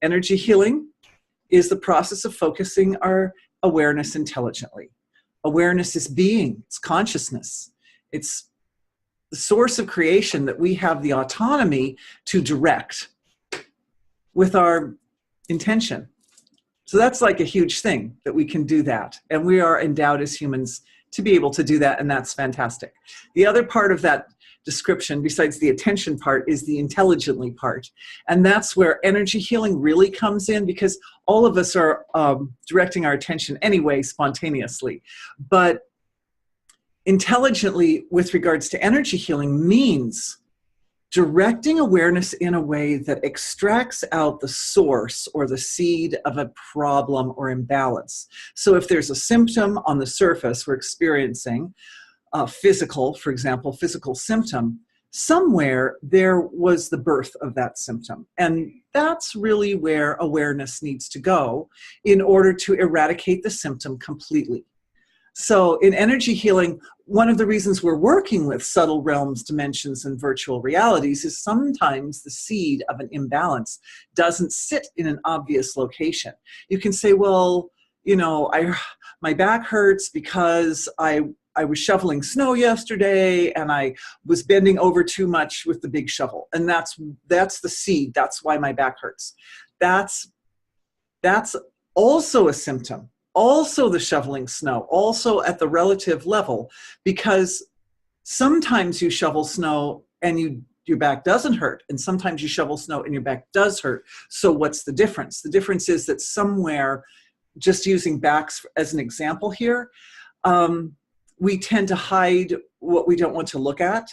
Energy healing is the process of focusing our awareness intelligently. Awareness is being, it's consciousness. It's the source of creation that we have the autonomy to direct with our intention. So that's like a huge thing that we can do that. And we are endowed as humans to be able to do that, and that's fantastic. The other part of that description, besides the attention part, is the intelligently part. And that's where energy healing really comes in, because all of us are directing our attention anyway, spontaneously. But intelligently, with regards to energy healing, means directing awareness in a way that extracts out the source or the seed of a problem or imbalance. So if there's a symptom on the surface we're experiencing, physical, for example, physical symptom, somewhere there was the birth of that symptom. And that's really where awareness needs to go in order to eradicate the symptom completely. So in energy healing, one of the reasons we're working with subtle realms, dimensions, and virtual realities is sometimes the seed of an imbalance doesn't sit in an obvious location. You can say, well, you know, my back hurts because I was shoveling snow yesterday and I was bending over too much with the big shovel. And that's the seed. That's why my back hurts. That's also a symptom. Also the shoveling snow, also at the relative level, because sometimes you shovel snow and your back doesn't hurt, and sometimes you shovel snow and your back does hurt. So what's the difference? The difference is that somewhere, just using backs as an example here, we tend to hide what we don't want to look at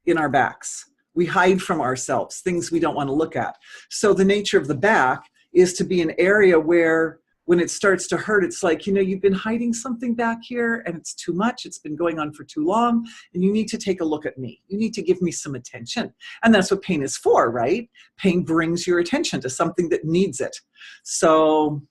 in our backs. We hide from ourselves things we don't want to look at. So the nature of the back is to be an area where when it starts to hurt, it's like, you know, you've been hiding something back here and it's too much. It's been going on for too long and you need to take a look at me. You need to give me some attention. And that's what pain is for, right? Pain brings your attention to something that needs it. So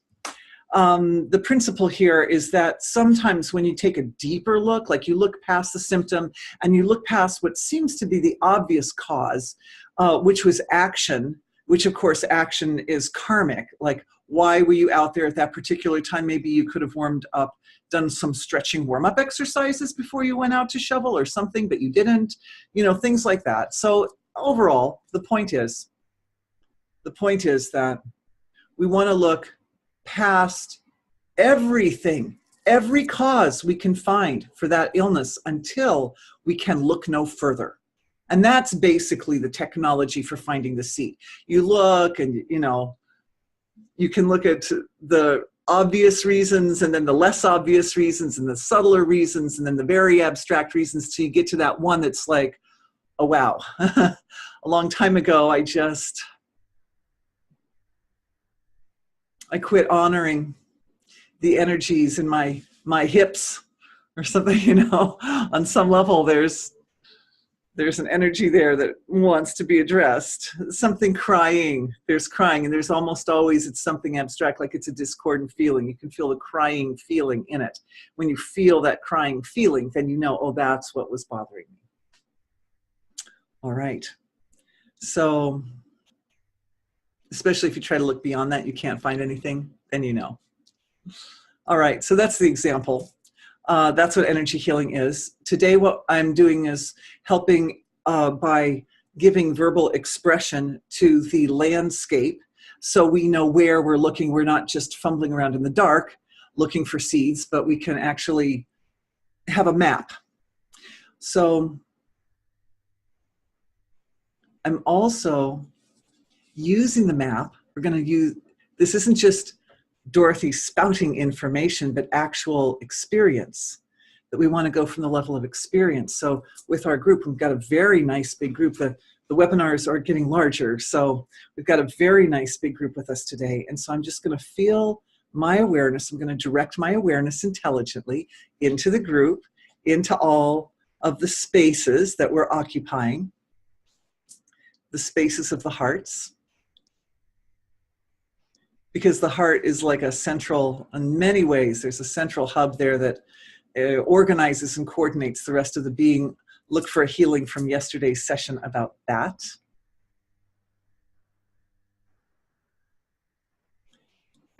the principle here is that sometimes when you take a deeper look, like you look past the symptom and you look past what seems to be the obvious cause, which was action, which of course action is karmic. Like, why were you out there at that particular time? Maybe you could have warmed up, done some stretching warm-up exercises before you went out to shovel or something, but you didn't, you know, things like that. So overall, the point is that we want to look past everything, every cause we can find for that illness until we can look no further. And that's basically the technology for finding the seed. You look and, you know, you can look at the obvious reasons and then the less obvious reasons and the subtler reasons and then the very abstract reasons till you get to that one that's like, oh, wow. A long time ago, I quit honoring the energies in my hips or something, you know. On some level, there's an energy there that wants to be addressed. Something crying, there's crying, and there's almost always, it's something abstract, like it's a discordant feeling. You can feel the crying feeling in it. When you feel that crying feeling, then you know, oh, that's what was bothering me. All right. So, especially if you try to look beyond that, you can't find anything, then you know. All right, so that's the example. That's what energy healing is. Today, what I'm doing is helping by giving verbal expression to the landscape so we know where we're looking. We're not just fumbling around in the dark looking for seeds, but we can actually have a map. So I'm also using the map. We're going to use, this isn't just Dorothy spouting information, but actual experience, that we want to go from the level of experience. So with our group, we've got a very nice big group. The webinars are getting larger. So we've got a very nice big group with us today. And so I'm just going to feel my awareness. I'm going to direct my awareness intelligently into the group, into all of the spaces that we're occupying, the spaces of the hearts. Because the heart is like a central, in many ways, there's a central hub there that organizes and coordinates the rest of the being. Look for a healing from yesterday's session about that.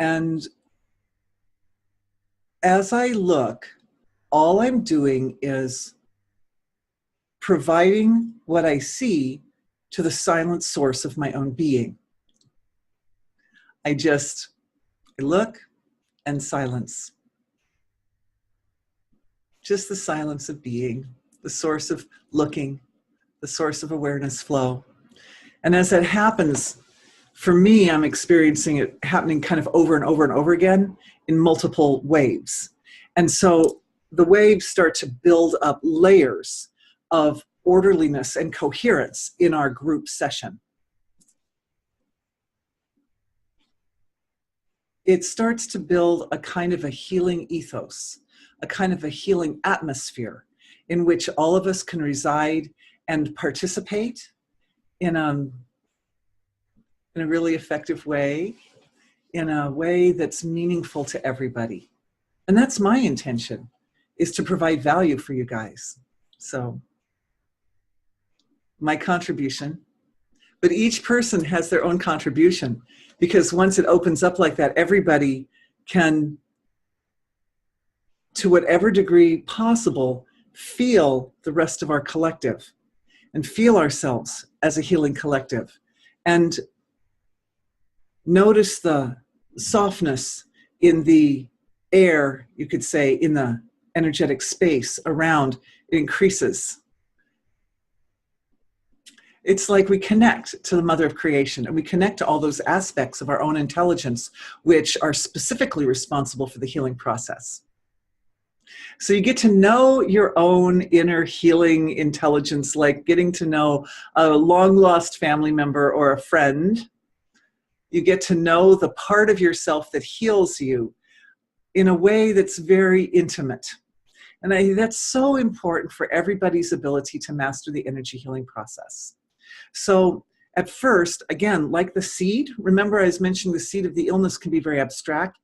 And as I look, all I'm doing is providing what I see to the silent source of my own being. I look and silence. Just the silence of being, the source of looking, the source of awareness flow. And as that happens, for me, I'm experiencing it happening kind of over and over and over again in multiple waves. And so the waves start to build up layers of orderliness and coherence in our group session. It starts to build a kind of a healing ethos, a kind of a healing atmosphere in which all of us can reside and participate in a really effective way, in a way that's meaningful to everybody. And that's my intention, is to provide value for you guys. So my contribution, but each person has their own contribution, because once it opens up like that, everybody can, to whatever degree possible, feel the rest of our collective and feel ourselves as a healing collective, and notice the softness in the air, you could say, in the energetic space around. It increases. It's like we connect to the mother of creation, and we connect to all those aspects of our own intelligence, which are specifically responsible for the healing process. So you get to know your own inner healing intelligence, like getting to know a long-lost family member or a friend. You get to know the part of yourself that heals you in a way that's very intimate. And that's so important for everybody's ability to master the energy healing process. So at first, again, like the seed, remember I was mentioning the seed of the illness can be very abstract.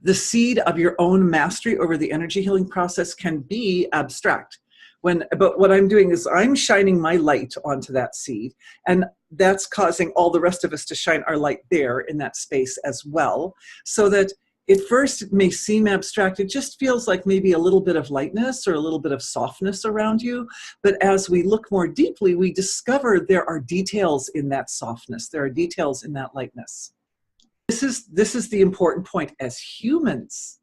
The seed of your own mastery over the energy healing process can be abstract. But what I'm doing is I'm shining my light onto that seed, and that's causing all the rest of us to shine our light there in that space as well, so that at first it may seem abstract. It just feels like maybe a little bit of lightness or a little bit of softness around you. But as we look more deeply, we discover there are details in that softness. There are details in that lightness. This is the important point. As humans,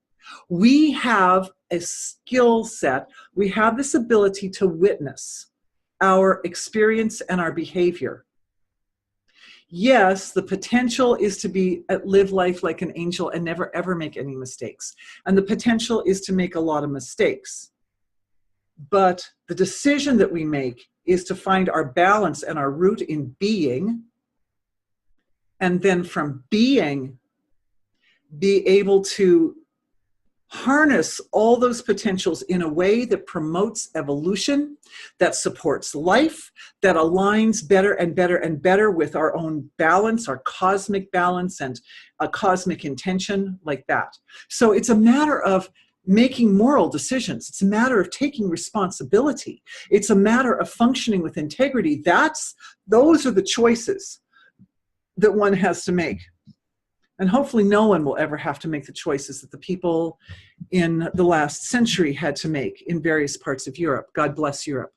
we have a skill set. We have this ability to witness our experience and our behavior. Yes, the potential is to live life like an angel and never ever make any mistakes. And the potential is to make a lot of mistakes. But the decision that we make is to find our balance and our root in being. And then from being, be able to harness all those potentials in a way that promotes evolution, that supports life, that aligns better and better and better with our own balance, our cosmic balance, and a cosmic intention like that. So it's a matter of making moral decisions. It's a matter of taking responsibility. It's a matter of functioning with integrity. Those are the choices that one has to make. And hopefully no one will ever have to make the choices that the people in the last century had to make in various parts of Europe. God bless Europe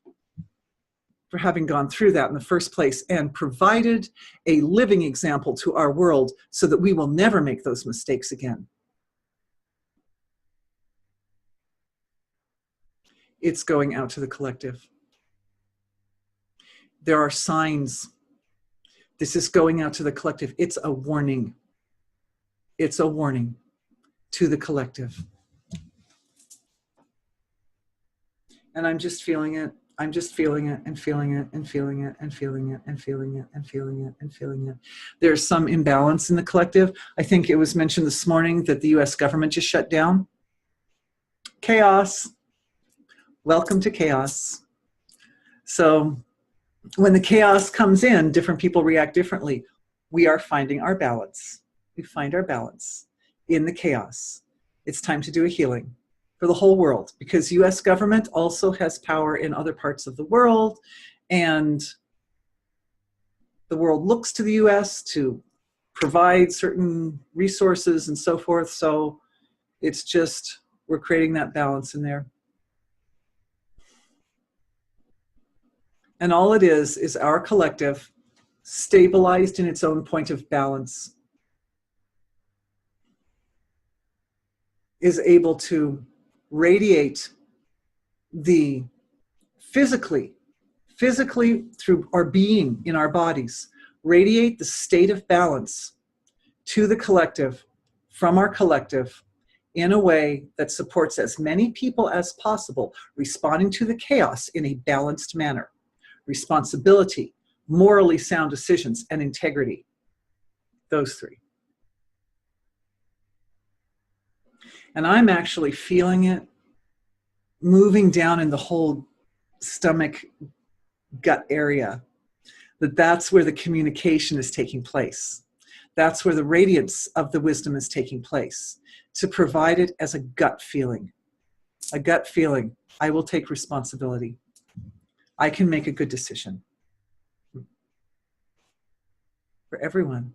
for having gone through that in the first place and provided a living example to our world so that we will never make those mistakes again. It's going out to the collective. There are signs. This is going out to the collective. It's a warning. It's a warning to the collective. And I'm just feeling it. I'm just feeling it and feeling it and feeling it and feeling it and feeling it and feeling it and feeling it. There's some imbalance in the collective. I think it was mentioned this morning that the US government just shut down. Chaos. Welcome to chaos. So when the chaos comes in, different people react differently. We are finding our balance. We find our balance in the chaos. It's time to do a healing for the whole world, because US government also has power in other parts of the world, and the world looks to the US to provide certain resources and so forth. So it's just, we're creating that balance in there. And all it is our collective stabilized in its own point of balance is able to radiate the physically through our being in our bodies, radiate the state of balance to the collective, from our collective, in a way that supports as many people as possible, responding to the chaos in a balanced manner. Responsibility, morally sound decisions, and integrity. Those three. And I'm actually feeling it moving down in the whole stomach, gut area. That's where the communication is taking place. That's where the radiance of the wisdom is taking place. To provide it as a gut feeling. A gut feeling. I will take responsibility. I can make a good decision. For everyone.